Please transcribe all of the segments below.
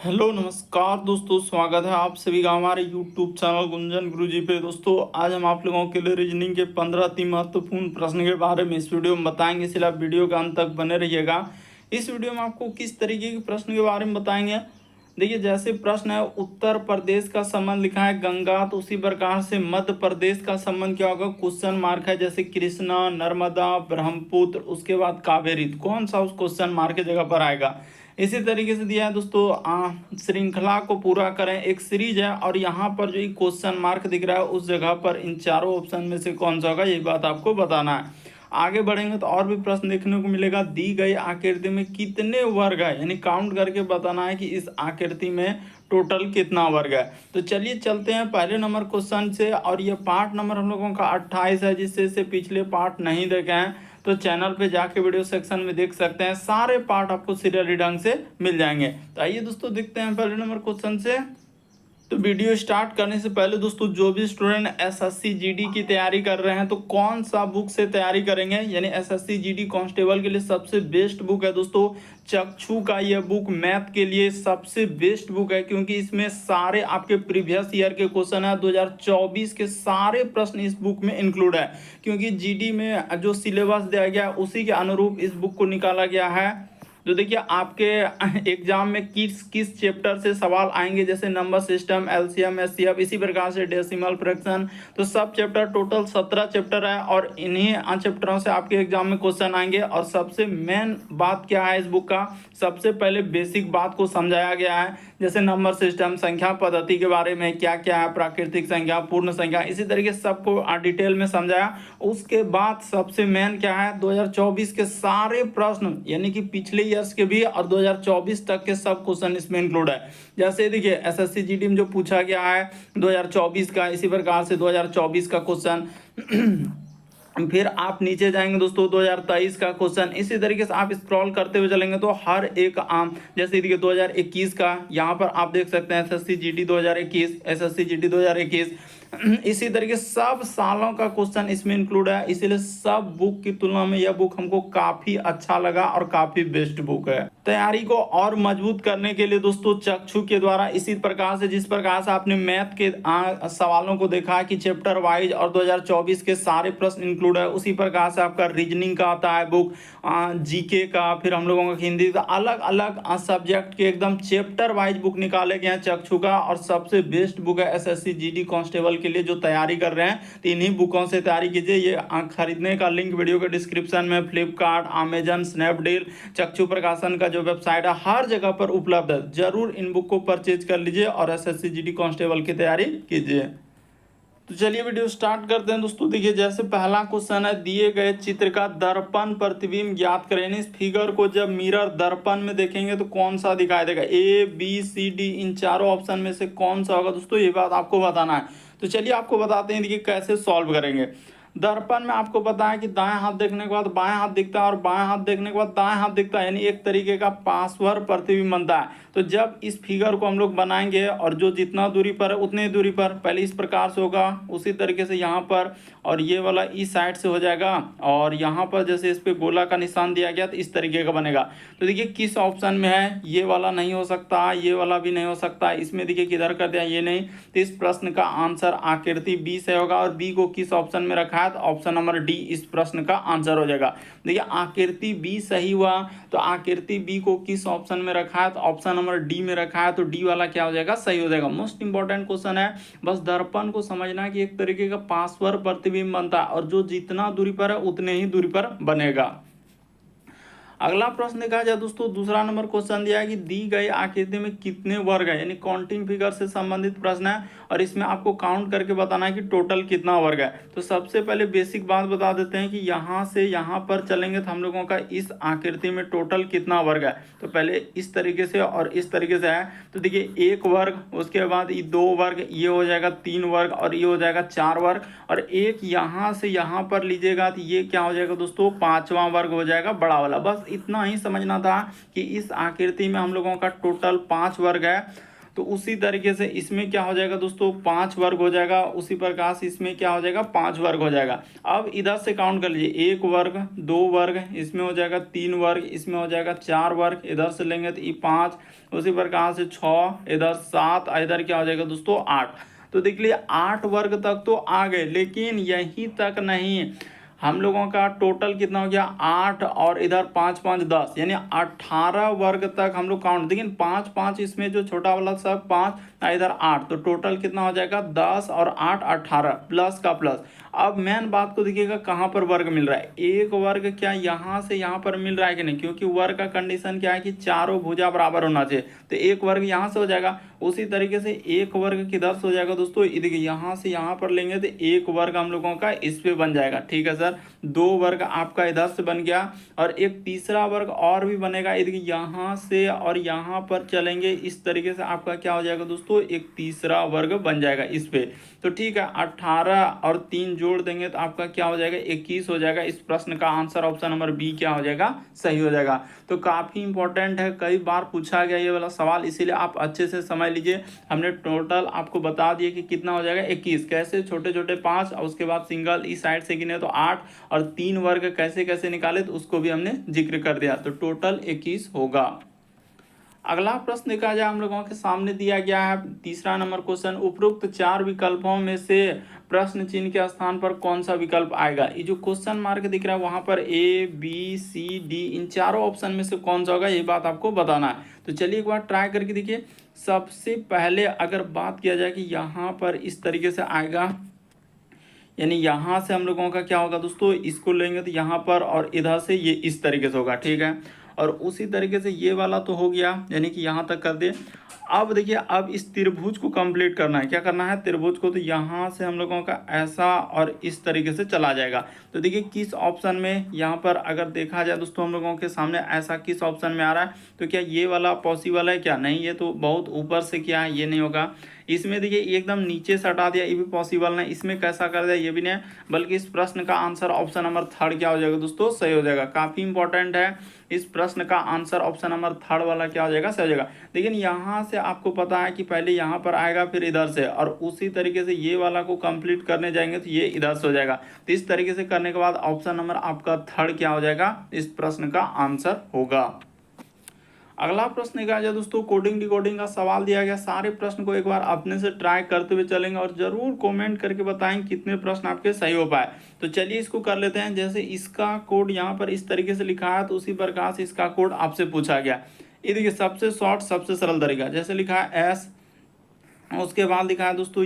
Hello नमस्कार दोस्तों, स्वागत है आप सभी का हमारे यूट्यूब चैनल गुंजन गुरुजी पे। दोस्तों आज हम आप लोगों के लिए रीजनिंग के 15 अति महत्वपूर्ण प्रश्न के बारे में इस वीडियो में बताएंगे, इसलिए आप वीडियो के अंत तक बने रहिएगा। इस वीडियो में आपको किस तरीके के प्रश्न के बारे में बताएंगे। देखिए, जैसे प्रश्न है उत्तर प्रदेश का संबंध लिखा है गंगा, तो उसी प्रकार से मध्य प्रदेश का संबंध क्या होगा, क्वेश्चन मार्क है, जैसे कृष्णा, नर्मदा, ब्रह्मपुत्र, उसके बाद कावेरी, तो कौन सा उस क्वेश्चन मार्क की जगह पर आएगा। इसी तरीके से दिया है दोस्तों, श्रृंखला को पूरा करें, एक सीरीज है और यहाँ पर जो क्वेश्चन मार्क दिख रहा है उस जगह पर इन चारों ऑप्शन में से कौन सा होगा, यही बात आपको बताना है। आगे बढ़ेंगे तो और भी प्रश्न देखने को मिलेगा। दी गई आकृति में कितने वर्ग है, यानी काउंट करके बताना है कि इस आकृति में टोटल कितना वर्ग है। तो चलिए चलते हैं पहले नंबर क्वेश्चन से, और ये पार्ट नंबर हम लोगों का 28 है, जिससे से पिछले पार्ट नहीं देखे हैं तो चैनल पे जाके वीडियो सेक्शन में देख सकते हैं, सारे पार्ट आपको सीरियली ढंग से मिल जाएंगे। तो आइए दोस्तों देखते हैं पहले नंबर क्वेश्चन से। तो वीडियो स्टार्ट करने से पहले दोस्तों, जो भी स्टूडेंट एसएससी जीडी की तैयारी कर रहे हैं तो कौन सा बुक से तैयारी करेंगे, यानी एसएससी जीडी कांस्टेबल के लिए सबसे बेस्ट बुक है दोस्तों चक्षु का। यह बुक मैथ के लिए सबसे बेस्ट बुक है, क्योंकि इसमें सारे आपके प्रीवियस ईयर के क्वेश्चन है, 2024 के सारे प्रश्न इस बुक में इंक्लूड है, क्योंकि जीडी में जो सिलेबस दिया गया है उसी के अनुरूप इस बुक को निकाला गया है। तो देखिए आपके एग्जाम में किस किस चैप्टर से सवाल आएंगे, जैसे नंबर सिस्टम, एलसीएम, एचसीएफ, इसी प्रकार से डेसिमल फ्रैक्शन, तो सब चैप्टर, टोटल 17 चैप्टर है और इन्हीं चैप्टरों से आपके एग्जाम में क्वेश्चन आएंगे। और सबसे मेन बात क्या है इस बुक का, सबसे पहले बेसिक बात को समझाया गया है, जैसे नंबर सिस्टम, संख्या पद्धति के बारे में क्या क्या है, प्राकृतिक संख्या, पूर्ण संख्या, इसी तरीके से सबको डिटेल में समझाया। उसके बाद सबसे मेन क्या है, 2024 के सारे प्रश्न, यानी कि पिछले ईयर्स के भी और 2024 तक के सब क्वेश्चन इसमें इंक्लूड है। जैसे देखिए एसएससी जीडी में जो पूछा गया है 2024 का, इसी प्रकार से 2024 का क्वेश्चन फिर आप नीचे जाएंगे दोस्तों 2023 का क्वेश्चन, इसी तरीके से आप स्क्रॉल करते हुए चलेंगे तो हर एक जैसे देखिए 2021 का यहाँ पर आप देख सकते हैं, एसएससी जीडी 2021, एसएससी जीडी 2021, इसी तरीके सब सालों का क्वेश्चन इसमें इंक्लूड है। इसीलिए सब बुक की तुलना में यह बुक हमको काफी अच्छा लगा और काफी बेस्ट बुक है। तैयारी को और मजबूत करने के लिए दोस्तों चक्षु के द्वारा इसी प्रकार से, जिस प्रकार से आपने मैथ के सवालों को देखा कि चैप्टर वाइज और 2024 के सारे प्रश्न इंक्लूड है, उसी प्रकार से आपका रीजनिंग का आता है बुक, जीके का, फिर हम लोगों का हिंदी का, अलग अलग सब्जेक्ट के एकदम चैप्टर वाइज बुक निकाले गए हैं चक्षु का। और सबसे बेस्ट बुक है एसएससी जीडी कांस्टेबल के लिए जो तैयारी कर रहे हैं, तो इन्हीं बुकों से तैयारी कीजिए। ये खरीदने का लिंक वीडियो के डिस्क्रिप्शन में फ्लिपकार्ट, अमेजन, स्नैपडील, चक्षु प्रकाशन का जो वेबसाइट है हर जगह पर उपलब्ध है। जरूर इन बुक को परचेज कर लीजिए और एसएससी जीडी कांस्टेबल की तैयारी कीजिए। तो चलिए वीडियो स्टार्ट करते हैं दोस्तों। देखिए जैसे पहला क्वेश्चन है, दिए गए चित्र का दर्पण प्रतिबिंब ज्ञात करें। इस फिगर को जब मिरर दर्पण में देखेंगे तो कौन सा दिखाई देगा, ए बी सी डी, इन चारों ऑप्शन में से कौन सा होगा दोस्तों, ये बात आपको बताना है। तो चलिए आपको बताते हैं देखिए कैसे सॉल्व करेंगे। दर्पण में आपको पता है कि दाएं हाथ देखने के बाद बाएं हाथ दिखता है और बाएं हाथ देखने के बाद दाएं हाथ दिखता है, यानी एक तरीके का पार्श्व प्रतिबिंब बनता है। तो जब इस फिगर को हम लोग बनाएंगे और जो जितना दूरी पर है उतने दूरी पर पहले इस प्रकार से होगा, उसी तरीके से यहाँ पर, और ये वाला इस साइड से हो जाएगा, और यहाँ पर जैसे इस पे गोला का निशान दिया गया तो इस तरीके का बनेगा। तो देखिए किस ऑप्शन में है, ये वाला नहीं हो सकता, ये वाला भी नहीं हो सकता, इसमें देखिए किधर कर दिया, ये नहीं। तो इस प्रश्न का आंसर आकृति बी से होगा, और बी को किस ऑप्शन में रखा है, तो ऑप्शन नंबर डी इस प्रश्न का आंसर हो जाएगा। देखिए आकृति बी सही हुआ, तो आकृति बी को किस ऑप्शन में रखा है, तो ऑप्शन नंबर डी में रखा है, तो डी वाला क्या हो जाएगा, सही हो जाएगा। मोस्ट इंपॉर्टेंट क्वेश्चन है, बस दर्पण को समझना कि एक तरीके का पार्श्व प्रतिबिंब बनता है और जो जितना दूरी पर है उतने ही दूरी पर बनेगा। अगला प्रश्न देखा जाए दोस्तों, दूसरा नंबर क्वेश्चन दिया है कि दी गई आकृति में कितने वर्ग है, यानी काउंटिंग फिगर से संबंधित प्रश्न है और इसमें आपको काउंट करके बताना है कि टोटल कितना वर्ग है। तो सबसे पहले बेसिक बात बता देते हैं कि यहाँ से यहाँ पर चलेंगे तो हम लोगों का इस आकृति में टोटल कितना वर्ग है। तो पहले इस तरीके से और इस तरीके से है, तो देखिए एक वर्ग, उसके बाद ये दो वर्ग, ये हो जाएगा तीन वर्ग, और ये हो जाएगा चार वर्ग, और एक यहाँ से यहाँ पर लीजिएगा तो ये क्या हो जाएगा दोस्तों, पांचवा वर्ग हो जाएगा, बड़ा वाला। बस इतना ही समझना था कि इस आकृति में हम लोगों का टोटल 5 वर्ग है। तो उसी तरीके से इसमें क्या हो जाएगा दोस्तों 5 वर्ग हो जाएगा, उसी प्रकार से इसमें क्या हो जाएगा 5 वर्ग हो जाएगा। अब इधर से काउंट कर लीजिए 1 वर्ग 2 वर्ग, इसमें हो जाएगा 3 वर्ग, इसमें हो जाएगा 4 वर्ग, इधर से लेंगे तो ये 5, उसी प्रकार से 6, इधर 7, इधर क्या हो जाएगा दोस्तों 8। तो देख लीजिए 8 वर्ग तक तो आ गए, लेकिन यहीं तक नहीं, हम लोगों का टोटल कितना हो गया 8 और इधर 5 5 10, यानी 18 वर्ग तक हम लोग काउंट। देखिए 5 5 इसमें जो छोटा वाला सब 5, इधर 8, तो टोटल कितना हो जाएगा 10 और 8 18 प्लस का प्लस। अब मेन बात को देखिएगा कहाँ पर वर्ग मिल रहा है, एक वर्ग क्या यहाँ से यहाँ पर मिल रहा है कि नहीं, क्योंकि वर्ग का कंडीशन क्या है कि चारों भुजा बराबर होना चाहिए, तो एक वर्ग यहाँ से हो जाएगा। उसी तरीके से एक वर्ग किधर से हो जाएगा दोस्तों, देखिए यहाँ से यहाँ पर लेंगे तो एक वर्ग हम लोगों का इस पे बन जाएगा, ठीक है सर। 2 वर्ग आपका इधर से बन गया, और एक तीसरा वर्ग और भी बनेगा, देखिए यहाँ से और यहाँ पर चलेंगे, इस तरीके से आपका क्या हो जाएगा दोस्तों एक तीसरा वर्ग बन जाएगा इस पे। तो ठीक है 18 और 3 जोड़ देंगे तो आपका क्या हो जाएगा 21 हो जाएगा। इस प्रश्न का आंसर ऑप्शन नंबर बी क्या हो जाएगा, सही हो जाएगा। तो काफ़ी इंपॉर्टेंट है, कई बार पूछा गया ये वाला सवाल, इसीलिए आप अच्छे से समझ लीजिए। हमने टोटल आपको बता दिए कि कितना हो जाएगा 21, कैसे छोटे छोटे 5 और उसके बाद सिंगल इस साइड से गिने तो 8, और 3 वर्ग कैसे कैसे निकाले तो उसको भी हमने जिक्र कर दिया, तो टोटल 21 होगा। अगला प्रश्न देखा जाए हम लोगों के सामने दिया गया है तीसरा नंबर क्वेश्चन, उपरोक्त 4 विकल्पों में से प्रश्न चिन्ह के स्थान पर कौन सा विकल्प आएगा। ये जो क्वेश्चन मार्क दिख रहा है वहां पर ए बी सी डी, इन चारों ऑप्शन में से कौन सा होगा, ये बात आपको बताना है। तो चलिए एक बार ट्राई करके देखिए। सबसे पहले अगर बात किया जाए कि यहाँ पर इस तरीके से आएगा, यानी यहाँ से हम लोगों का क्या होगा दोस्तों, इसको लेंगे तो यहाँ पर, और इधर से ये इस तरीके से होगा, ठीक है। और उसी तरीके से ये वाला तो हो गया, यानी कि यहाँ तक कर दे। अब देखिए अब इस त्रिभुज को कंप्लीट करना है, क्या करना है त्रिभुज को, तो यहाँ से हम लोगों का ऐसा और इस तरीके से चला जाएगा। तो देखिए किस ऑप्शन में यहाँ पर अगर देखा जाए दोस्तों हम लोगों के सामने ऐसा किस ऑप्शन में आ रहा है, तो क्या ये वाला पॉसिबल है क्या, नहीं, ये तो बहुत ऊपर से क्या है, ये नहीं होगा। इसमें देखिए एकदम नीचे से हटा दिया, ये भी पॉसिबल नहीं। इसमें कैसा कर दिया, ये भी नहीं, बल्कि इस प्रश्न का आंसर ऑप्शन नंबर 3 क्या हो जाएगा दोस्तों, सही हो जाएगा। काफी इंपॉर्टेंट है, इस प्रश्न का आंसर ऑप्शन नंबर 3 वाला क्या हो जाएगा, सही हो जाएगा। लेकिन यहाँ से आपको पता है कि पहले यहाँ पर आएगा फिर इधर से, और उसी तरीके से ये वाला को कंप्लीट करने जाएंगे तो ये इधर से हो जाएगा। तो इस तरीके से करने के बाद ऑप्शन नंबर आपका 3 क्या हो जाएगा, इस प्रश्न का आंसर होगा। अगला प्रश्न क्या है दोस्तों, कोडिंग डिकोडिंग का सवाल दिया गया। सारे प्रश्न को एक बार अपने से ट्राई करते हुए चलेंगे, और जरूर कमेंट करके बताएं कितने प्रश्न आपके सही हो पाए। तो चलिए इसको कर लेते हैं। जैसे इसका कोड यहाँ पर इस तरीके से लिखा है, तो उसी प्रकार से इसका कोड आपसे पूछा गया। ये देखिए सबसे शॉर्ट सबसे सरल तरीका, जैसे लिखा है एस, उसके बाद लिखा है दोस्तों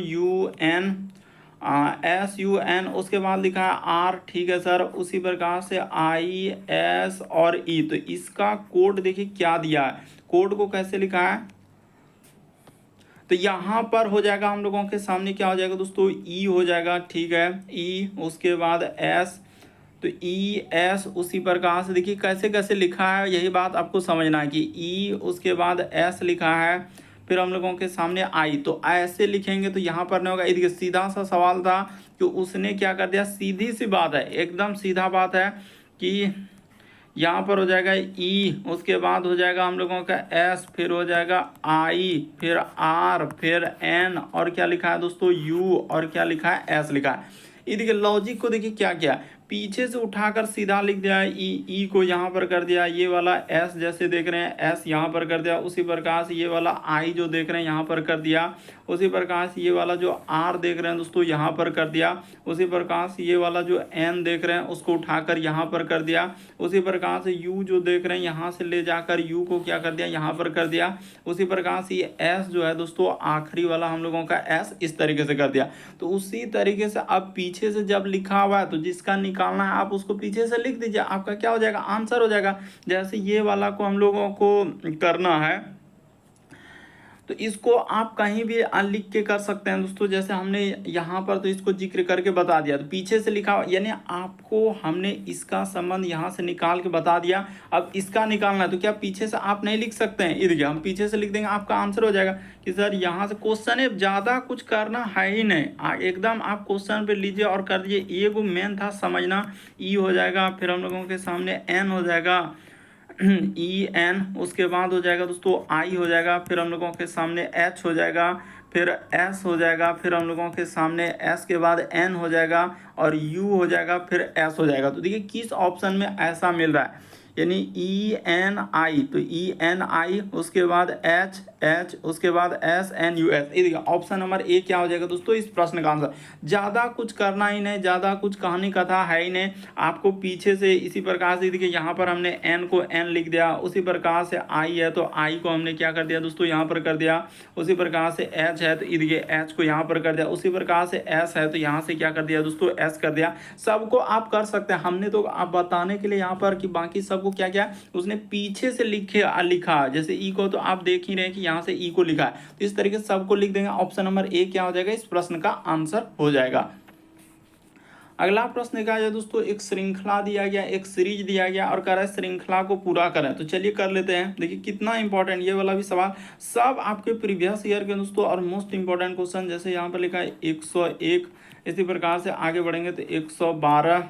SUN, उसके बाद लिखा है R, ठीक है सर। उसी प्रकार से IS और E, तो इसका कोड देखिए क्या दिया है, कोड को कैसे लिखा है, तो यहाँ पर हो जाएगा हम लोगों के सामने क्या हो जाएगा दोस्तों, E हो जाएगा, ठीक है E, उसके बाद S, तो ES। उसी प्रकार से देखिए कैसे कैसे लिखा है, यही बात आपको समझना है कि E उसके बाद S लिखा है, फिर हम लोगों के सामने आई, तो ऐसे लिखेंगे तो यहाँ पर नहीं होगा। देखिए सीधा सा सवाल था कि उसने क्या कर दिया, सीधी सी बात है, एकदम सीधा बात है कि यहाँ पर हो जाएगा ई, उसके बाद हो जाएगा हम लोगों का एस, फिर हो जाएगा आई, फिर आर, फिर एन, और क्या लिखा है दोस्तों यू, और क्या लिखा है एस लिखा है। ये देखिए लॉजिक को देखिए क्या किया, पीछे से उठाकर सीधा लिख दिया, ई को यहाँ पर कर दिया, ये वाला एस जैसे देख रहे हैं एस यहाँ पर कर दिया, उसी प्रकार से ये वाला आई जो देख रहे हैं यहाँ पर कर दिया, उसी प्रकार से ये वाला जो आर देख रहे हैं दोस्तों यहाँ पर कर दिया, उसी प्रकार से ये वाला जो एन देख रहे हैं उसको उठाकर यहाँ पर कर दिया, उसी प्रकार से यू जो देख रहे हैं यहाँ से ले जाकर यू को क्या कर दिया यहाँ पर कर दिया, उसी प्रकार से ये एस जो है दोस्तों आखिरी वाला हम लोगों का एस इस तरीके से कर दिया। तो उसी तरीके से अब पीछे से जब लिखा हुआ है तो जिसका निकालना है आप उसको पीछे से लिख दीजिए, आपका क्या हो जाएगा आंसर हो जाएगा। जैसे ये वाला को हम लोगों को करना है तो इसको आप कहीं भी लिख के कर सकते हैं दोस्तों, जैसे हमने यहाँ पर तो इसको जिक्र करके बता दिया, तो पीछे से लिखा यानी आपको हमने इसका संबंध यहाँ से निकाल के बता दिया। अब इसका निकालना है तो क्या पीछे से आप नहीं लिख सकते हैं, ये देखिए हम पीछे से लिख देंगे आपका आंसर हो जाएगा कि सर यहाँ से क्वेश्चन है, ज़्यादा कुछ करना है ही नहीं, एकदम आप क्वेश्चन पे लीजिए और कर दीजिए। ये वो मेन था समझना, ई हो जाएगा, फिर हम लोगों के सामने एन हो जाएगा, ई एन, उसके बाद हो जाएगा दोस्तों आई हो जाएगा, फिर हम लोगों के सामने एच हो जाएगा, फिर एस हो जाएगा, फिर हम लोगों के सामने एस के बाद एन हो जाएगा और यू हो जाएगा, फिर एस हो जाएगा। तो देखिए किस ऑप्शन में ऐसा मिल रहा है, यानी ई एन आई, तो ई एन आई, उसके बाद एच एच, उसके बाद एस एन यू एस। ये देखिए ऑप्शन नंबर ए क्या हो जाएगा दोस्तों इस प्रश्न का आंसर। ज़्यादा कुछ करना ही नहीं, ज़्यादा कुछ कहानी कथा है ही नहीं, आपको पीछे से इसी प्रकार से देखिए यहाँ पर हमने एन को एन लिख दिया, उसी प्रकार से आई है तो आई को हमने क्या कर दिया दोस्तों यहाँ पर कर दिया, उसी प्रकार से एच है तो ये देखिए एच को यहाँ पर कर दिया, उसी प्रकार से एस है तो यहाँ से क्या कर दिया दोस्तों एस कर दिया। सबको आप कर सकते हैं, हमने तो आप बताने के लिए यहाँ पर कि बाकी सबको क्या क्या उसने पीछे से लिखा, जैसे ई को तो आप देख ही रहे हैं कि यहाँ से ई को लिखा है, तो इस तरीके से सबको लिख देंगे। ऑप्शन नंबर ए क्या हो जाएगा इस प्रश्न का आंसर हो जाएगा। अगला प्रश्न क्या है दोस्तों, एक श्रृंखला दिया गया, एक सीरीज दिया गया और कह रहा है श्रृंखला को पूरा करें। तो चलिए कर लेते हैं। देखिए कितना इंपॉर्टेंट ये वाला भी सवाल, सब आपके प्रीवियस ईयर के दोस्तों और मोस्ट इंपॉर्टेंट क्वेश्चन। जैसे यहाँ पर लिखा है 101, इसी प्रकार से आगे बढ़ेंगे तो 112,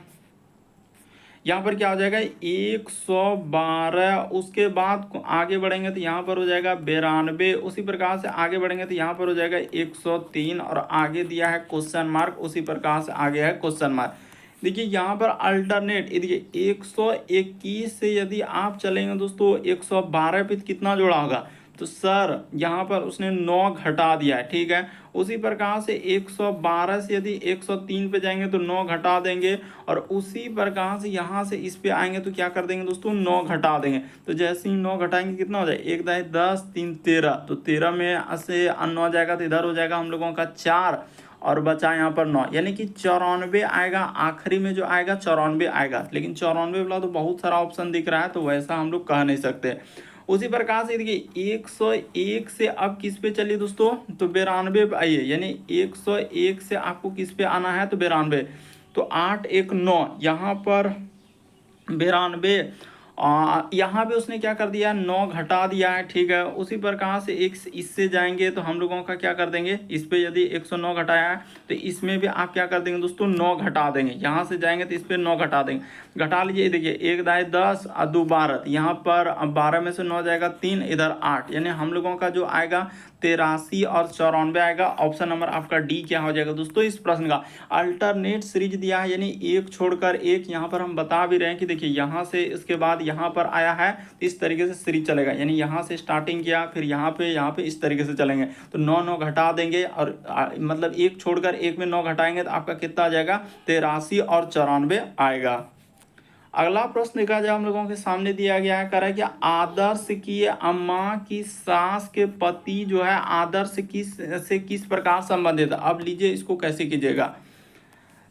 यहाँ पर क्या हो जाएगा 112, उसके बाद आगे बढ़ेंगे तो यहाँ पर हो जाएगा 92, उसी प्रकार से आगे बढ़ेंगे तो यहाँ पर हो जाएगा 103 और आगे दिया है क्वेश्चन मार्क, उसी प्रकार से आगे है क्वेश्चन मार्क। देखिए यहाँ पर अल्टरनेट, ये देखिए 121 से यदि आप चलेंगे दोस्तों 112 पे कितना जोड़ा होगा, तो सर यहाँ पर उसने 9 घटा दिया है, ठीक है। उसी प्रकार से 112 से यदि 103 पे जाएंगे तो 9 घटा देंगे और उसी प्रकार से यहाँ से इस पे आएंगे तो क्या कर देंगे दोस्तों 9 घटा देंगे। तो जैसे ही 9 घटाएंगे कितना हो जाए, 1 दाई 10 3 13, तो 13 में से 9 जाएगा तो इधर हो जाएगा हम लोगों का 4 और बचा यहाँ पर 9, यानी कि 94 आएगा। आखिरी में जो आएगा 94 आएगा, लेकिन 94 वाला तो बहुत सारा ऑप्शन दिख रहा है तो वैसा हम लोग कह नहीं सकते। उसी प्रकार से देखिए 101 से अब किस पे चलिए दोस्तों, तो 92 पे आइए, यानी 101 से आपको किस पे आना है तो 92, तो 8 1 9, यहाँ पर 92, यहाँ पे उसने क्या कर दिया 9 घटा दिया है, ठीक है। उसी प्रकार से एक इससे जाएंगे तो हम लोगों का क्या कर देंगे, इस पे यदि 109 घटाया है तो इसमें भी आप क्या कर देंगे दोस्तों 9 घटा देंगे। यहाँ से जाएंगे तो इस पे 9 घटा देंगे, घटा लीजिए। देखिए 1 दाई 10 और 2 12, यहाँ पर 12 में से 9 जाएगा 3, इधर 8, यानी हम लोगों का जो आएगा 83 और 94 आएगा। ऑप्शन नंबर आपका डी क्या हो जाएगा दोस्तों इस प्रश्न का। अल्टरनेट सीरीज दिया है, यानी एक छोड़कर एक, यहाँ पर हम बता भी रहे हैं कि देखिए यहाँ से इसके बाद यहाँ पर आया है तो इस तरीके से सीरीज चलेगा, यानी यहाँ से स्टार्टिंग किया फिर यहाँ पे इस तरीके से चलेंगे तो 9 9 घटा देंगे और मतलब एक छोड़कर एक में 9 घटाएंगे तो आपका कितना आ जाएगा 83 और 94 आएगा। अगला प्रश्न देखा जाए हम लोगों के सामने दिया गया है, कह रहा है कि आदर्श की अम्मा की सास के पति जो है आदर्श किस प्रकार संबंधित है। अब लीजिए इसको कैसे कीजिएगा।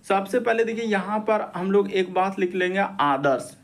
सबसे पहले देखिए यहाँ पर हम लोग एक बात लिख लेंगे, आदर्श,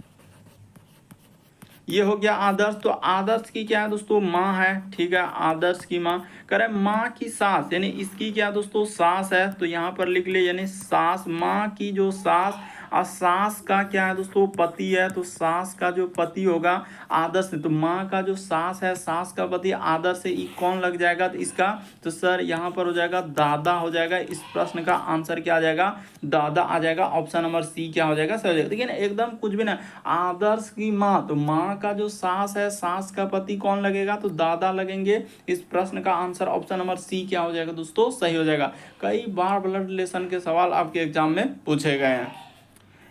ये हो गया आदर्श। तो आदर्श की क्या है दोस्तों माँ है, ठीक है। आदर्श की माँ, कह रहे माँ की सास, यानी इसकी क्या दोस्तों सास है, तो यहाँ पर लिख ले, यानी सास, माँ की जो सास और सास का क्या है दोस्तों पति है, तो सास का जो पति होगा आदर्श से, तो माँ का जो सास है सास का पति आदर्श से, ई कौन लग जाएगा तो इसका, तो सर यहाँ पर हो जाएगा दादा हो जाएगा। इस प्रश्न का आंसर क्या आ जाएगा, दादा आ जाएगा। ऑप्शन नंबर सी क्या हो जाएगा, सही हो जाएगा। देखिए ना एकदम कुछ भी ना, आदर्श की माँ, तो माँ का जो सास है सास का पति कौन लगेगा, तो दादा लगेंगे। इस प्रश्न का आंसर ऑप्शन नंबर सी क्या हो जाएगा दोस्तों, सही हो जाएगा। कई बार ब्लड रिलेशन के सवाल आपके एग्जाम में पूछे गए हैं।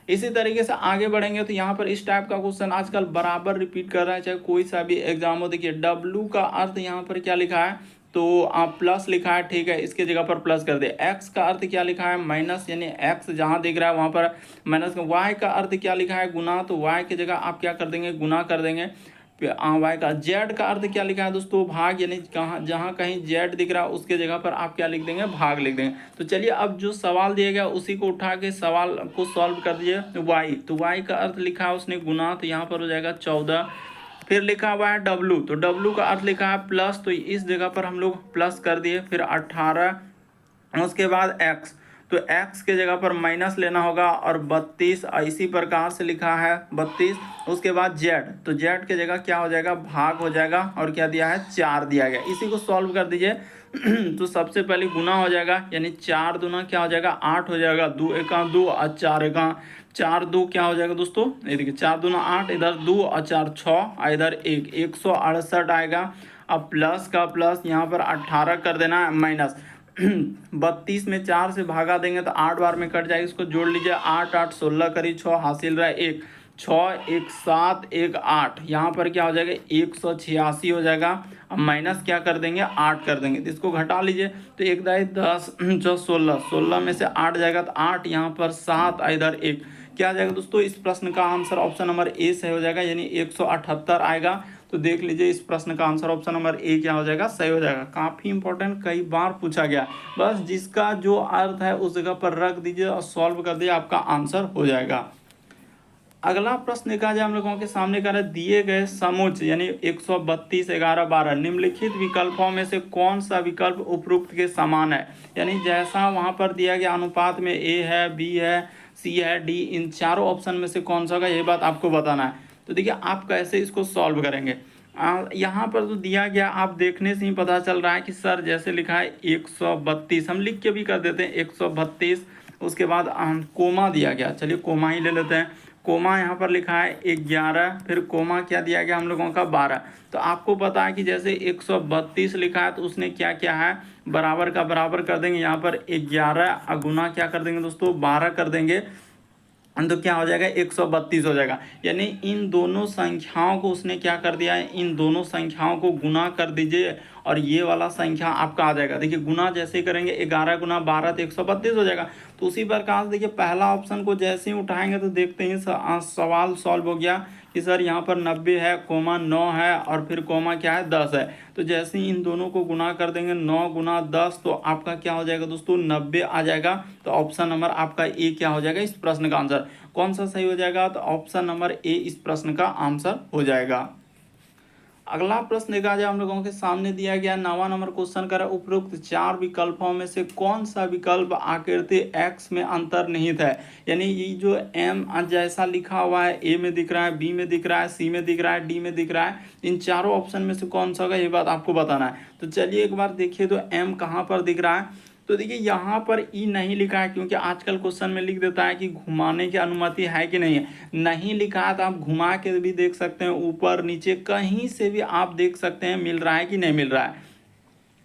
इसी तरीके से आगे बढ़ेंगे तो यहाँ पर इस टाइप का क्वेश्चन आजकल बराबर रिपीट कर रहा है, चाहे कोई सा भी एग्जाम हो। देखिए डब्लू का अर्थ यहाँ पर क्या लिखा है, तो आप प्लस लिखा है, ठीक है, इसके जगह पर प्लस कर दे। एक्स का अर्थ क्या लिखा है माइनस, यानी एक्स जहाँ दिख रहा है वहाँ पर माइनस। वाई का अर्थ क्या लिखा है गुना, तो वाई की जगह आप क्या कर देंगे गुना कर देंगे वाई का। जेड का अर्थ क्या लिखा है दोस्तों भाग, यानी जहाँ कहीं जेड दिख रहा है उसके जगह पर आप क्या लिख देंगे भाग लिख देंगे। तो चलिए अब जो सवाल दिया गया उसी को उठा के सवाल को सॉल्व कर दीजिए। वाई, तो वाई का अर्थ लिखा है उसने गुना, तो यहाँ पर हो जाएगा 14। फिर लिखा हुआ है डब्लू, तो डब्लू का अर्थ लिखा है प्लस, तो इस जगह पर हम लोग प्लस कर दिए। फिर 18, उसके बाद एक्स, तो x के जगह पर माइनस लेना होगा और 32 इसी प्रकार से लिखा है 32। उसके बाद z, तो z के जगह क्या हो जाएगा, भाग हो जाएगा और क्या दिया है, 4 दिया गया। इसी को सॉल्व कर दीजिए तो सबसे पहले गुना हो जाएगा, यानी 4 दूना क्या हो जाएगा, 8 हो जाएगा, 2 एका 2 और 4 एका 4, 2 क्या हो जाएगा दोस्तों, ये देखिए 4 दूना 8, इधर 2 और 4 6, इधर 1, 168 आएगा। अब प्लस का प्लस यहाँ पर 18 कर देना है माइनस 32 में 4 से भागा देंगे तो 8 बार में कट जाएगी, इसको जोड़ लीजिए, 8 8 16 करी 6 हासिल रहा है 1, 6 1 7 1 8, यहाँ पर क्या हो जाएगा 186 हो जाएगा। अब माइनस क्या कर देंगे, 8 कर देंगे, तो इसको घटा लीजिए, तो 1 दाई 10 6 16, 16 में से 8 जाएगा तो 8, यहाँ पर 7, इधर 1, क्या आ जाएगा दोस्तों, इस प्रश्न का आंसर ऑप्शन नंबर ए सही हो जाएगा, यानी 178 आएगा। तो देख लीजिए इस प्रश्न का आंसर ऑप्शन नंबर ए क्या हो जाएगा, सही हो जाएगा। काफ़ी इंपॉर्टेंट, कई बार पूछा गया, बस जिसका जो अर्थ है उस जगह पर रख दीजिए और सॉल्व कर दीजिए, आपका आंसर हो जाएगा। अगला प्रश्न देखा जाए हम लोगों के सामने कर दिए गए समुच्चय यानी 132 11 12 निम्नलिखित विकल्पों में से कौन सा विकल्प उपरोक्त के समान है, यानी जैसा वहां पर दिया गया अनुपात में ए है, बी है, सी है, डी, इन चारों ऑप्शन में से कौन सा होगा, ये बात आपको बताना है। तो देखिए आप कैसे इसको सॉल्व करेंगे, यहाँ पर तो दिया गया, आप देखने से ही पता चल रहा है कि सर जैसे लिखा है 132, हम लिख के भी कर देते हैं 132, उसके बाद कोमा दिया गया, चलिए कोमा ही ले लेते हैं, कोमा यहाँ पर लिखा है 11, फिर कोमा क्या दिया गया हम लोगों का 12। तो आपको पता है कि जैसे 132 लिखा है तो उसने क्या किया है, बराबर का बराबर कर देंगे, यहाँ पर 11 गुना क्या कर देंगे दोस्तों, 12 कर देंगे, तो क्या हो जाएगा 132 हो जाएगा। यानी इन दोनों संख्याओं को उसने क्या कर दिया है, इन दोनों संख्याओं को गुना कर दीजिए और ये वाला संख्या आपका आ जाएगा। देखिए गुना जैसे करेंगे 11 गुना 12 तो 132 हो जाएगा। तो उसी प्रकार से देखिए पहला ऑप्शन को जैसे ही उठाएंगे तो देखते ही सवाल सॉल्व हो गया कि सर यहाँ पर 90 है, कोमा 9 है और फिर कोमा क्या है 10 है। तो जैसे ही इन दोनों को गुना कर देंगे 9 गुना 10 तो आपका क्या हो जाएगा दोस्तों 90 आ जाएगा। तो ऑप्शन नंबर आपका ए क्या हो जाएगा इस प्रश्न का आंसर। कौन सा सही हो जाएगा, तो ऑप्शन नंबर ए इस प्रश्न का आंसर हो जाएगा। अगला प्रश्न देखा जाए हम लोगों के सामने दिया गया 9वां नंबर क्वेश्चन कर उपरोक्त 4 विकल्पों में से कौन सा विकल्प आकृति x में अंतर्निहित है, यानी ये जो m जैसा लिखा हुआ है ए में दिख रहा है, बी में दिख रहा है, सी में दिख रहा है, डी में दिख रहा है, इन चारों ऑप्शन में से कौन सा होगा ये बात आपको बताना है। तो चलिए एक बार देखिए तो m कहाँ पर दिख रहा है, तो देखिए यहाँ पर ई नहीं लिखा है क्योंकि आजकल क्वेश्चन में लिख देता है कि घुमाने की अनुमति है कि नहीं है, नहीं लिखा है तो आप घुमा के भी देख सकते हैं, ऊपर नीचे कहीं से भी आप देख सकते हैं मिल रहा है कि नहीं मिल रहा है।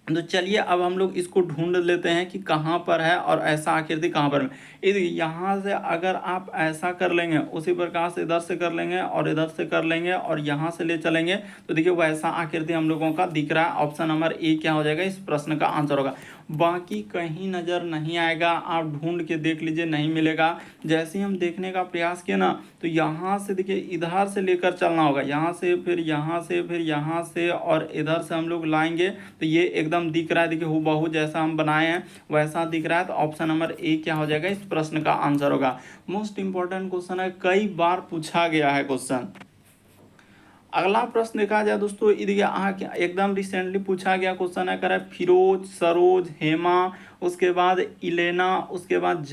तो चलिए अब हम लोग इसको ढूंढ लेते हैं कि कहाँ पर है और ऐसा आकृति कहाँ पर है। यहाँ से अगर आप ऐसा कर लेंगे उसी प्रकार से इधर से कर लेंगे और इधर से कर लेंगे और यहाँ से ले चलेंगे तो देखिए वैसा आकृति हम लोगों का दिख रहा है। ऑप्शन नंबर ए क्या हो जाएगा इस प्रश्न का आंसर होगा। बाकी कहीं नज़र नहीं आएगा, आप ढूंढ के देख लीजिए नहीं मिलेगा। जैसे ही हम देखने का प्रयास किए ना तो यहाँ से देखिए इधर से लेकर चलना होगा, यहाँ से फिर यहाँ से फिर यहाँ से और इधर से हम लोग लाएंगे तो ये एकदम दिख रहा है, देखिए हूबहू जैसा हम बनाए हैं वैसा दिख रहा है। तो ऑप्शन नंबर ए क्या हो जाएगा इस प्रश्न का आंसर होगा। मोस्ट इंपॉर्टेंट क्वेश्चन है, कई बार पूछा गया है क्वेश्चन। अगला प्रश्न देखा जाए दोस्तों, एकदम रिसेंटली पूछा गया क्वेश्चन है, करे फिरोज, सरोज, हेमा, उसके बाद इलेना, उसके बाद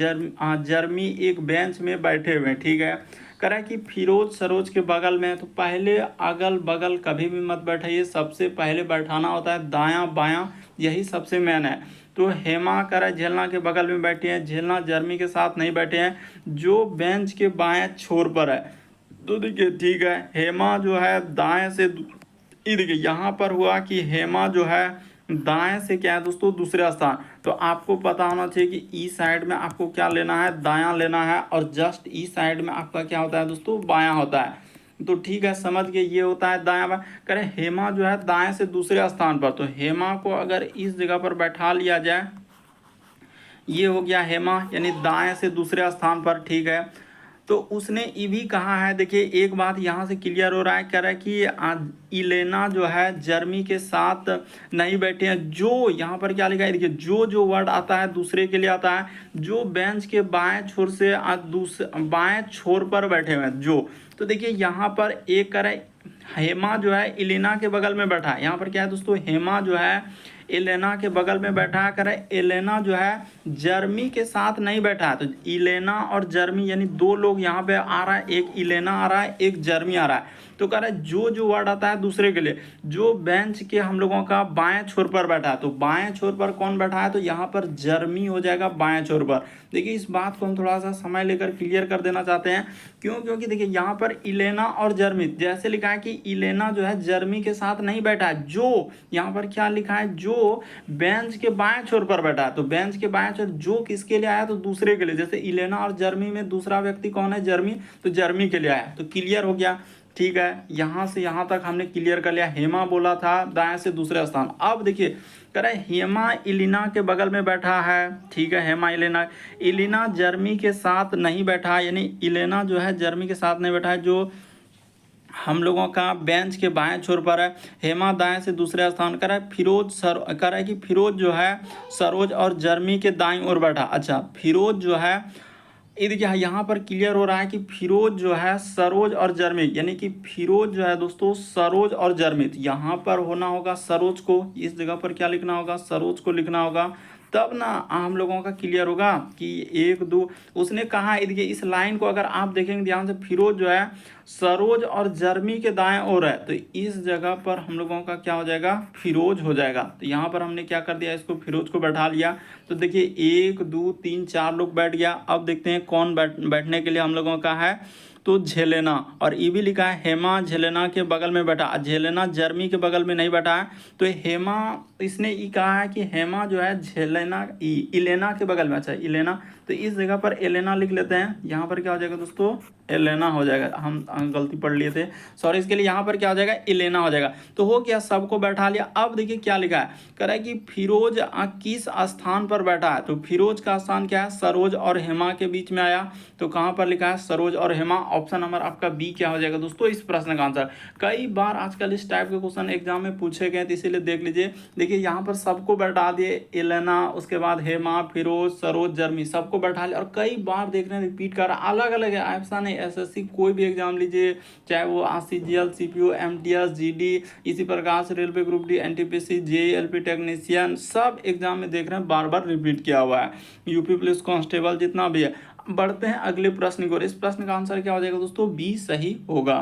जर्मी एक बेंच में बैठे हुए, ठीक है। करा कि फिरोज सरोज के बगल में, तो पहले अगल बगल कभी भी मत बैठाइए, सबसे पहले बैठाना होता है दायां बायां, यही सबसे मेन है। तो हेमा करा झेलना के बगल में बैठे हैं, झेलना जर्मी के साथ नहीं बैठे हैं, जो बेंच के बाएं छोर पर है। तो देखिए ठीक है, हेमा जो है दाएं से, देखिए यहाँ पर हुआ कि हेमा जो है दाएं से क्या है दोस्तों दूसरे स्थान। तो आपको पता होना चाहिए कि ई साइड में आपको क्या लेना है, दायां लेना है, और जस्ट ई साइड में आपका क्या होता है दोस्तों बायां होता है। तो ठीक है समझ गए, ये होता है दायां बायां। करें हेमा जो है दाएं से दूसरे स्थान पर, तो हेमा को अगर इस जगह पर बैठा लिया जाए, ये हो गया हेमा यानी दाएं से दूसरे स्थान पर, ठीक है। तो उसने ये भी कहा है, देखिए एक बात यहाँ से क्लियर हो रहा है, कह रहा है कि इलेना जो है जर्मी के साथ नहीं बैठे हैं। जो यहाँ पर क्या लिखा है, देखिए जो वर्ड आता है दूसरे के लिए आता है, जो बेंच के बाएं छोर से बाएं छोर पर बैठे हुए हैं जो। तो देखिए यहाँ पर एक कह रहा है हेमा जो है इलेना के बगल में बैठा है। यहाँ पर क्या है दोस्तों, हेमा जो है एलेना के बगल में बैठा है, कह रहा है एलेना जो है जर्मी के साथ नहीं बैठा है। तो इलेना और जर्मी यानी दो लोग यहाँ पे आ रहा है, एक इलेना आ रहा है, एक जर्मी आ रहा है। तो कह रहा है जो जो वर्ड आता है दूसरे के लिए, जो बेंच के हम लोगों का बाएं छोर पर बैठा है, तो बाएं छोर पर कौन बैठा है, तो यहाँ पर जर्मी हो जाएगा बाएं छोर पर। देखिए इस बात को हम थोड़ा सा समय लेकर क्लियर कर देना चाहते हैं, क्यों, क्योंकि देखिए यहाँ पर इलेना और जर्मी जैसे लिखा है कि इलेना जो है जर्मी के साथ नहीं बैठा है, जो यहाँ पर क्या लिखा है, जो बेंच के बाएं छोर पर बैठा है। तो बेंच के बाएं छोर जो किसके लिए आया, तो दूसरे के लिए। जैसे इलेना और जर्मी में दूसरा व्यक्ति कौन है, जर्मी, तो जर्मी के लिए आया। तो क्लियर हो गया, ठीक है। यहां से यहां तक हमने क्लियर कर लिया। हेमा बोला था दाएं से दूसरे स्थान। अब देखिए कह रहे हेमा इलिना के बगल में बैठा है, ठीक है। हेमा इलेना, इलिना जर्मी के साथ नहीं बैठा है, यानी इलेना जो है जर्मी के साथ नहीं बैठा है, जो हम लोगों का बेंच के बाएं छोर पर है। हेमा दाएं से दूसरे स्थान कर है। फिरोज कर रहा है कि फिरोज जो है सरोज और जर्मी के दाईं ओर बैठा। अच्छा, फिरोज जो है, ये देखिए यहाँ पर क्लियर हो रहा है कि फिरोज जो है सरोज और जर्मी, यानी कि फिरोज जो है दोस्तों सरोज और जर्मी। तो यहाँ पर होना होगा सरोज को, इस जगह पर क्या लिखना होगा, सरोज को लिखना होगा, तब ना हम लोगों का क्लियर होगा कि एक दो। उसने कहा, देखिए इस लाइन को अगर आप देखेंगे ध्यान से, फिरोज जो है सरोज और जर्मी के दाएं ओर है, तो इस जगह पर हम लोगों का क्या हो जाएगा, फिरोज हो जाएगा। तो यहाँ पर हमने क्या कर दिया, इसको फिरोज को बैठा लिया। तो देखिए 1 2 3 4 लोग बैठ गया। अब देखते हैं कौन बैठने के लिए हम लोगों का है, तो झेलेना। और ये भी लिखा है हेमा झेलेना के बगल में बैठा। झेलेना जर्मी के बगल में नहीं बैठा है, तो हेमा, इसने ये कहा है कि हेमा जो है झेलेना इलेना के बगल में। अच्छा इलेना, तो इस जगह पर एलेना लिख लेते हैं। यहाँ पर क्या हो जाएगा दोस्तों, एलेना हो जाएगा। हम गलती पढ़ लिए थे, सॉरी। इसके लिए यहाँ पर क्या हो जाएगा, एलेना हो जाएगा। तो हो गया, सबको बैठा लिया। अब देखिए क्या लिखा है, कह रहा है कि फिरोज किस स्थान पर बैठा है। तो फिरोज का स्थान क्या है, सरोज और हेमा के बीच में आया। तो कहाँ पर लिखा है, सरोज और हेमा। ऑप्शन नंबर आपका बी क्या हो जाएगा दोस्तों, इस प्रश्न का आंसर। कई बार आजकल इस टाइप के क्वेश्चन एग्जाम में पूछे गए, तो इसीलिए देख लीजिए। देखिए यहाँ पर सबको बैठा दिए, एलेना, उसके बाद हेमा, फिरोज, सरोज, जर्मी, सबको बैठा लिया। और कई बार देख रहे हैं रिपीट कर रहा, अलग अलग है, ऐसा नहीं। एसएससी कोई भी एग्जाम लीजिए, चाहे वो आरसीजीएल, सीपीओ, एमटीएस, जीडी, इसी प्रकार से railway group D, NTPC, JELP technician, सब एग्जाम में देख रहे हैं बार बार रिपीट किया हुआ है। यूपी पुलिस कांस्टेबल जितना भी है। बढ़ते हैं अगले प्रश्न की ओर। इस प्रश्न का आंसर क्या हो जाएगा दोस्तों, बी सही होगा।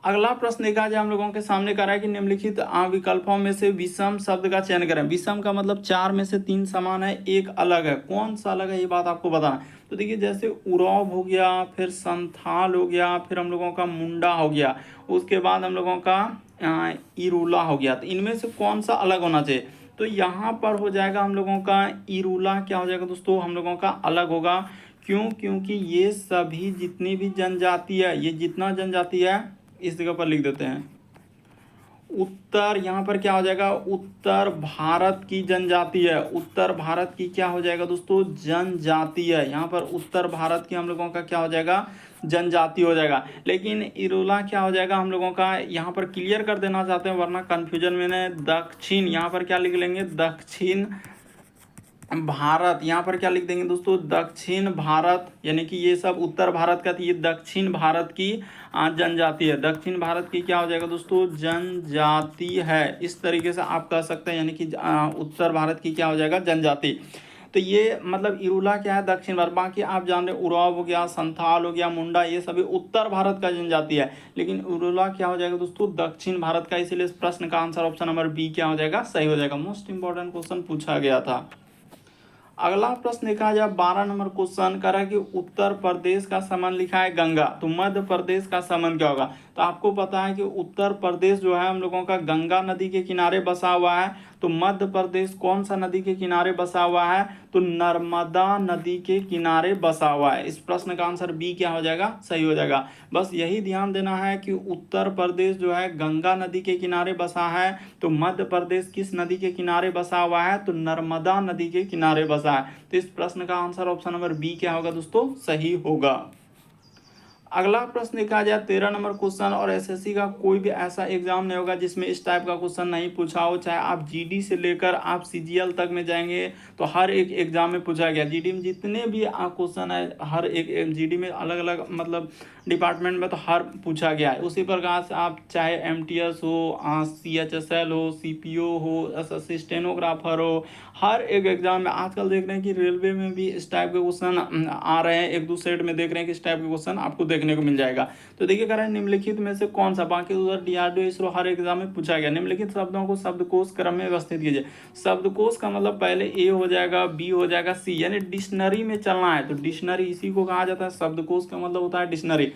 अगला प्रश्न देखा जाए हम लोगों के सामने कर रहा है कि निम्नलिखित विकल्पों में से विषम शब्द का चयन करें। विषम का मतलब 4 में से 3 समान है, एक अलग है। कौन सा अलग है, ये बात आपको बताना है। तो देखिए जैसे उराव हो गया, फिर संथाल हो गया, फिर हम लोगों का मुंडा हो गया, उसके बाद हम लोगों का इरूला हो गया। तो इनमें से कौन सा अलग होना चाहिए, तो यहाँ पर हो जाएगा हम लोगों का इरूला। क्या हो जाएगा दोस्तों, हम लोगों का अलग होगा। क्यों, क्योंकि ये सभी जितनी भी जनजाति है, ये जितना जनजाति है, इस जगह पर लिख देते हैं उत्तर। यहाँ पर क्या हो जाएगा, उत्तर भारत की जनजाति है। उत्तर भारत की क्या हो जाएगा दोस्तों, जनजाति है। यहाँ पर उत्तर भारत की हम लोगों का क्या हो जाएगा, जनजाति हो जाएगा। लेकिन इरोला क्या हो जाएगा हम लोगों का, यहाँ पर क्लियर कर देना चाहते हैं वरना कंफ्यूजन में। दक्षिण, यहाँ पर क्या लिख लेंगे, दक्षिण भारत। यहाँ पर क्या लिख देंगे दोस्तों, दक्षिण भारत, यानी कि ये सब उत्तर भारत का, ये दक्षिण भारत की जनजाति है। दक्षिण भारत की क्या हो जाएगा दोस्तों, जनजाति है। इस तरीके से आप कह सकते हैं, यानी कि उत्तर भारत की क्या हो जाएगा, जनजाति। तो ये मतलब इरूला क्या है, दक्षिण भारत। बाकी आप जान रहे उराव हो गया, संथाल हो गया, मुंडा, ये सभी उत्तर भारत का जनजाति है। लेकिन इरूला क्या हो जाएगा दोस्तों, दक्षिण भारत का। इसीलिए इस प्रश्न का आंसर ऑप्शन नंबर बी क्या हो जाएगा, सही हो जाएगा। मोस्ट इंपॉर्टेंट क्वेश्चन पूछा गया था। अगला प्रश्न देखा जाए 12 नंबर क्वेश्चन कर रहा है कि उत्तर प्रदेश का संबंध लिखा है गंगा, तो मध्य प्रदेश का संबंध क्या होगा। तो आपको पता है कि उत्तर प्रदेश जो है हम लोगों का गंगा नदी के किनारे बसा हुआ है। तो मध्य प्रदेश कौन सा नदी के किनारे बसा हुआ है, तो नर्मदा नदी के किनारे बसा हुआ है। इस प्रश्न का आंसर बी क्या हो जाएगा, सही हो जाएगा। बस यही ध्यान देना है कि उत्तर प्रदेश जो है गंगा नदी के किनारे बसा है, तो मध्य प्रदेश किस नदी के किनारे बसा हुआ है, तो नर्मदा नदी के किनारे बसा है। तो इस प्रश्न का आंसर ऑप्शन नंबर बी क्या होगा दोस्तों, सही होगा। अगला प्रश्न देखा जाए 13 नंबर क्वेश्चन, और एसएससी का कोई भी ऐसा एग्जाम नहीं होगा जिसमें इस टाइप का क्वेश्चन नहीं पूछा हो। चाहे आप जीडी से लेकर आप सीजीएल तक में जाएंगे तो हर एक एग्जाम में पूछा गया। जीडी में जितने भी क्वेश्चन है, हर एक जीडी में अलग अलग मतलब डिपार्टमेंट में तो हर पूछा गया है। उसी प्रकार से आप चाहे एमटीएस हो, सीएचएसएल हो, सीपीओ हो, एसएससी स्टेनोग्राफर हो, हर एक एग्जाम में आजकल देख रहे हैं कि रेलवे में भी इस टाइप के क्वेश्चन आ रहे हैं। एक दो सेट में देख रहे हैं कि इस टाइप के क्वेश्चन आपको देखने को मिल जाएगा। तो देखिए कह रहे हैं निम्नलिखित में से कौन सा, बाकी उधर डीआरडीओ इसरो हर एग्जाम में पूछा गया, निम्नलिखित शब्दों को शब्दकोश क्रम में व्यवस्थित कीजिए। शब्दकोश का मतलब पहले ए हो जाएगा, बी हो जाएगा, सी, यानी डिक्शनरी में चलना है। तो डिक्शनरी इसी को कहा जाता है, शब्दकोश का मतलब होता है डिक्शनरी।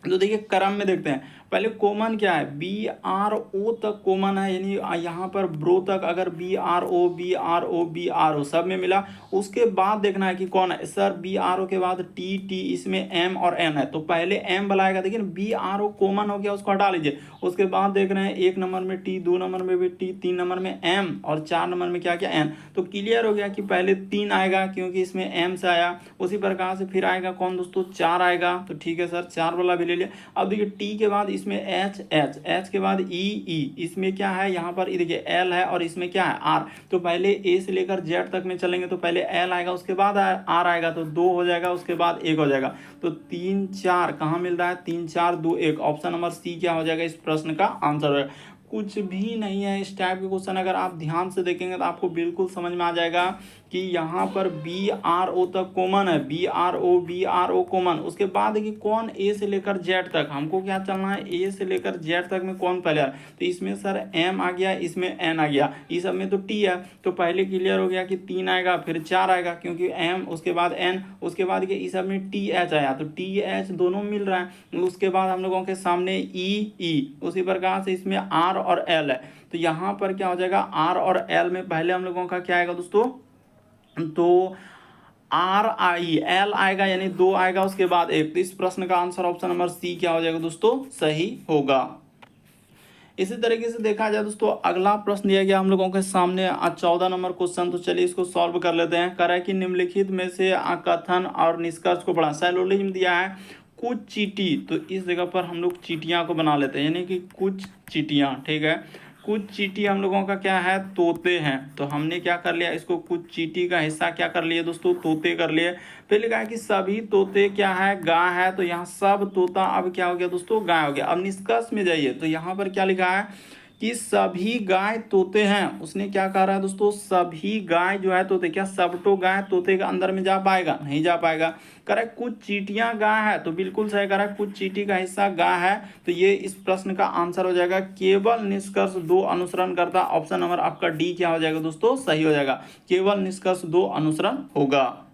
तो देखिए क्रम में देखते हैं, पहले कॉमन क्या है, बी आर ओ तक कॉमन है, यानी यहाँ पर ब्रो तक अगर B R O B R O B R O सब में मिला। उसके बाद देखना है कि कौन है सर, बी आर ओ के बाद टी टी, इसमें एम और एन है तो पहले एम बुलाएगा। देखिए बी आर ओ कॉमन हो गया, उसको हटा लीजिए। उसके बाद देख रहे हैं 1 नंबर में टी, 2 नंबर में भी टी, 3 नंबर में एम और 4 नंबर में क्या क्या एन। तो क्लियर हो गया कि पहले 3 आएगा क्योंकि इसमें एम से आया। उसी प्रकार से फिर आएगा कौन दोस्तों, 4 आएगा। तो ठीक है सर, 4 वाला भी ले लिया। अब देखिए टी के बाद इसमें एच एच, एच के बाद ई ई, इसमें क्या है यहाँ पर देखिए एल है और इसमें क्या है आर। तो पहले ए से लेकर जेड तक में चलेंगे तो पहले एल आएगा, उसके बाद आर आएगा, तो 2 हो जाएगा, उसके बाद 1 हो जाएगा। तो 3 4 कहाँ मिल रहा है, 3 4 2 1, ऑप्शन नंबर सी क्या हो जाएगा इस प्रश्न का आंसर है। कुछ भी नहीं है इस टाइप के क्वेश्चन, अगर आप ध्यान से देखेंगे तो आपको बिल्कुल समझ में आ जाएगा कि यहाँ पर बी आर ओ तक कॉमन है, बी आर ओ कॉमन। उसके बाद देखिए कौन ए से लेकर जेड तक, हमको क्या चलना है, ए से लेकर जेड तक में कौन पहले है। तो इसमें सर एम आ गया, इसमें एन आ गया, इस सब में तो टी है। तो पहले क्लियर हो गया कि 3 आएगा, फिर 4 आएगा क्योंकि एम, उसके बाद एन, उसके बाद इस सब में टी एच आया, तो टी एच दोनों मिल रहा है। उसके बाद हम लोगों के सामने ई ई, उसी प्रकार से इसमें आर और एल है। तो यहाँ पर क्या हो जाएगा, आर और एल में पहले हम लोगों का क्या आएगा दोस्तों, तो आर आई, एल आएगा यानी 2 आएगा, उसके बाद 1। तो इस प्रश्न का आंसर ऑप्शन नंबर सी क्या हो जाएगा दोस्तों, सही होगा। इसी तरीके से देखा जाए दोस्तों अगला प्रश्न दिया गया हम लोगों के सामने 14 नंबर क्वेश्चन। तो चलिए इसको सॉल्व कर लेते हैं। कह रहा है कि निम्नलिखित में से कथन और निष्कर्ष को पढ़ा। सैलोलिज्म दिया है कुछ चींटी, तो इस जगह पर हम लोग चींटियां को बना लेते हैं, यानी कि कुछ चींटियां, ठीक है। कुछ चींटी हम लोगों का क्या है, तोते हैं। तो हमने क्या कर लिया, इसको कुछ चींटी का हिस्सा क्या कर लिए दोस्तों, तोते कर लिए। फिर लिखा है कि सभी तोते क्या है, गाय है। तो यहाँ सब तोता अब क्या हो गया दोस्तों, गाय हो गया। अब निष्कर्ष में जाइए तो यहाँ पर क्या लिखा है कि सभी गाय तोते हैं। उसने क्या कहा रहा है दोस्तों, सभी गाय जो है तोते, क्या सबटो गाय तोते के अंदर में जा पाएगा, नहीं जा पाएगा। कह रहा है कुछ चींटियां गाय है, तो बिल्कुल सही कह रहा है, कुछ चींटी का हिस्सा गाय है। तो ये इस प्रश्न का आंसर हो जाएगा केवल निष्कर्ष 2 अनुसरण करता। ऑप्शन नंबर आपका डी क्या हो जाएगा दोस्तों, सही हो जाएगा, केवल निष्कर्ष 2 अनुसरण होगा।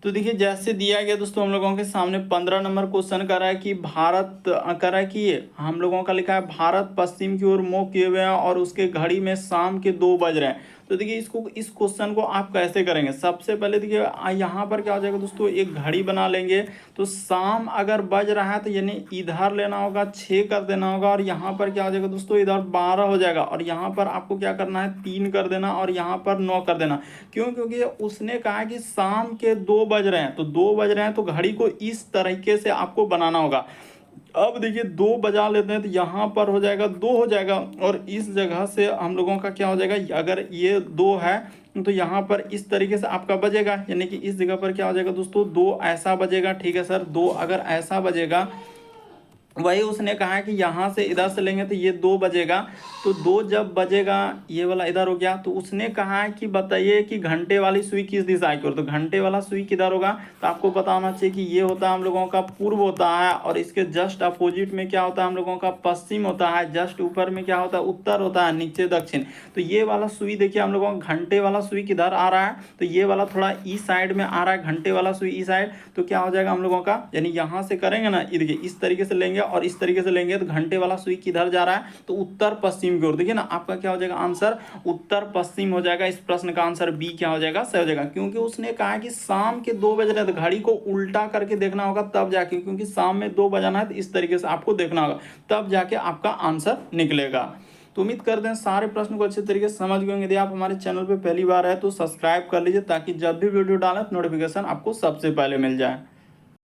तो देखिए जैसे दिया गया दोस्तों हम लोगों के सामने 15 नंबर क्वेश्चन कर रहा है कि भारत कर रहा है कि हम लोगों का लिखा है भारत पश्चिम की ओर मुख किए हुए हैं और उसके घड़ी में शाम के 2 बज रहे हैं। तो देखिए इसको, इस क्वेश्चन को आप कैसे करेंगे। सबसे पहले देखिए यहाँ पर क्या हो जाएगा दोस्तों, एक घड़ी बना लेंगे। तो शाम अगर बज रहा है तो यानी इधर लेना होगा 6 कर देना होगा, और यहाँ पर क्या हो जाएगा दोस्तों, इधर 12 हो जाएगा, और यहाँ पर आपको क्या करना है 3 कर देना, और यहाँ पर 9 कर देना। क्यों, क्योंकि उसने कहा कि शाम के 2 बज रहे हैं, तो 2 बज रहे हैं तो घड़ी को इस तरीके से आपको बनाना होगा। अब देखिए 2 बजा लेते हैं तो यहाँ पर हो जाएगा 2 हो जाएगा, और इस जगह से हम लोगों का क्या हो जाएगा, अगर ये 2 है तो यहाँ पर इस तरीके से आपका बजेगा, यानी कि इस जगह पर क्या हो जाएगा दोस्तों, 2 ऐसा बजेगा, ठीक है सर। 2 अगर ऐसा बजेगा, वही उसने कहा है कि यहाँ से इधर से लेंगे तो ये 2 बजेगा। तो 2 जब बजेगा, ये वाला इधर हो गया, तो उसने कहा है कि बताइए कि घंटे वाली सुई किस दिशा की ओर। तो घंटे वाला सुई किधर होगा, तो आपको पता होना चाहिए कि ये होता है हम लोगों का पूर्व होता है, और इसके जस्ट अपोजिट में क्या होता है हम लोगों का पश्चिम होता है, जस्ट ऊपर में क्या होता है उत्तर होता है, नीचे दक्षिण। तो ये वाला सुई देखिए हम लोगों का घंटे वाला सुई किधर आ रहा है, तो ये वाला थोड़ा इस साइड में आ रहा है, घंटे वाला सुई इस साइड। तो क्या हो जाएगा हम लोगों का, यानी यहाँ से करेंगे ना, ये देखिए इस तरीके से लेंगे और इस तरीके से लेंगे, तो घंटे वाला सुई किधर जा रहा है, तो उत्तर पश्चिम की ओर। देखिए ना आपका क्या हो जाएगा आंसर, उत्तर पश्चिम हो जाएगा। इस प्रश्न का आंसर बी क्या हो जाएगा, सही हो जाएगा। क्योंकि उसने कहा कि शाम के 2 बज रहे हैं, तो घड़ी को उल्टा करके देखना होगा तब जाके, क्योंकि शाम में 2 बजाना है तो इस तरीके से आपको देखना होगा, तब जाके आपका आंसर निकलेगा। तो उम्मीद करते हैं सारे प्रश्न को अच्छे तरीके से समझ गए होंगे। यदि आप हमारे चैनल पे पहली बार है तो सब्सक्राइब कर लीजिए, ताकि जब भी वीडियो डालें तो नोटिफिकेशन आपको सबसे पहले मिल जाए।